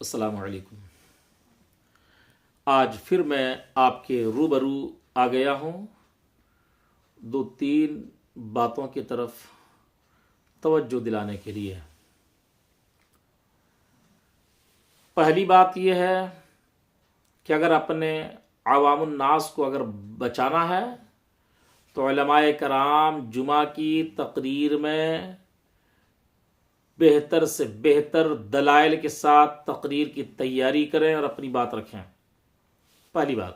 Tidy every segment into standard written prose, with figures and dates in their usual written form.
السلام علیکم۔ آج پھر میں آپ کے روبرو آ گیا ہوں دو تین باتوں کی طرف توجہ دلانے کے لیے۔ پہلی بات یہ ہے کہ اگر اپنے عوام الناس کو اگر بچانا ہے تو علماء کرام جمعہ کی تقریر میں بہتر سے بہتر دلائل کے ساتھ تقریر کی تیاری کریں اور اپنی بات رکھیں۔ پہلی بات،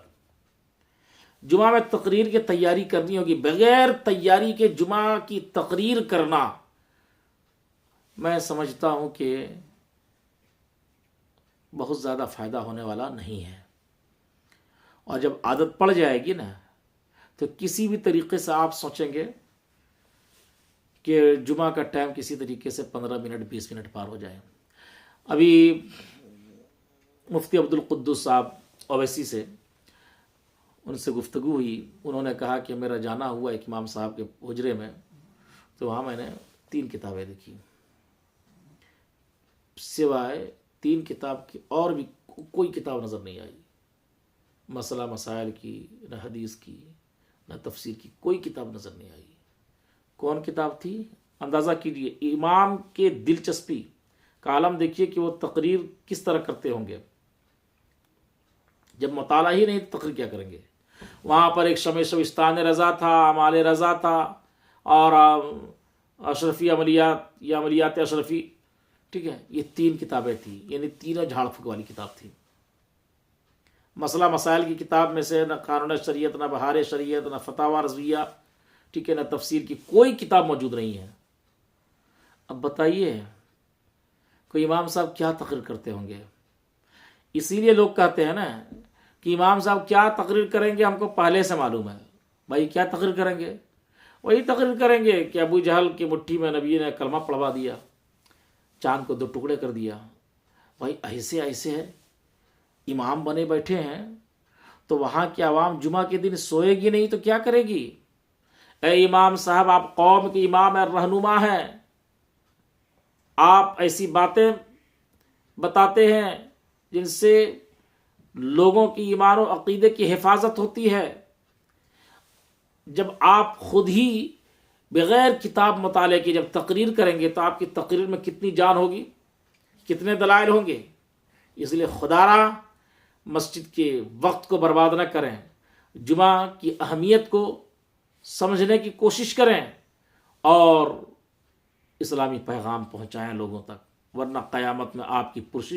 جمعہ میں تقریر کی تیاری کرنی ہوگی۔ بغیر تیاری کے جمعہ کی تقریر کرنا میں سمجھتا ہوں کہ بہت زیادہ فائدہ ہونے والا نہیں ہے، اور جب عادت پڑ جائے گی نا تو کسی بھی طریقے سے آپ سوچیں گے کہ جمعہ کا ٹائم کسی طریقے سے 15 منٹ 20 منٹ پار ہو جائے۔ ابھی مفتی عبدالقدوس صاحب اویسی سے ان سے گفتگو ہوئی، انہوں نے کہا کہ میرا جانا ہوا ایک امام صاحب کے حجرے میں، تو وہاں میں نے 3 کتابیں دیکھی، سوائے 3 کتاب کی اور بھی کوئی کتاب نظر نہیں آئی۔ مسئلہ مسائل کی، نہ حدیث کی، نہ تفسیر کی، کوئی کتاب نظر نہیں آئی۔ کون کتاب تھی؟ اندازہ کیجیے، امام کے دلچسپی کا عالم دیکھیے کہ وہ تقریر کس طرح کرتے ہوں گے۔ جب مطالعہ ہی نہیں تو تقریر کیا کریں گے؟ وہاں پر ایک شمع شبستان رضا تھا، اعمال رضا تھا، اور اشرفی عملیات یا عملیات اشرفی، ٹھیک ہے، یہ 3 کتابیں تھیں، یعنی تینوں جھاڑ پھونک والی کتاب تھی۔ مسئلہ مسائل کی کتاب میں سے نہ قانون شریعت، نہ بہار شریعت، نہ فتاوی رضویہ، ٹھیک ہے، نہ تفسیر کی کوئی کتاب موجود نہیں ہے۔ اب بتائیے کوئی امام صاحب کیا تقریر کرتے ہوں گے؟ اسی لیے لوگ کہتے ہیں نا کہ امام صاحب کیا تقریر کریں گے، ہم کو پہلے سے معلوم ہے۔ بھائی کیا تقریر کریں گے؟ وہی تقریر کریں گے کہ ابو جہل کی مٹھی میں نبی نے کلمہ پڑھوا دیا، چاند کو 2 ٹکڑے کر دیا۔ بھائی ایسے ایسے امام بنے بیٹھے ہیں تو وہاں کی عوام جمعہ کے دن سوئے گی نہیں تو کیا کرے گی؟ اے امام صاحب، آپ قوم کے امام ہیں، رہنما ہیں، آپ ایسی باتیں بتاتے ہیں جن سے لوگوں کی ایمان و عقیدے کی حفاظت ہوتی ہے۔ جب آپ خود ہی بغیر کتاب مطالعے کے جب تقریر کریں گے تو آپ کی تقریر میں کتنی جان ہوگی، کتنے دلائل ہوں گے۔ اس لیے خدا را مسجد کے وقت کو برباد نہ کریں، جمعہ کی اہمیت کو سمجھنے کی کوشش کریں اور اسلامی پیغام پہنچائیں لوگوں تک، ورنہ قیامت میں آپ کی پرسش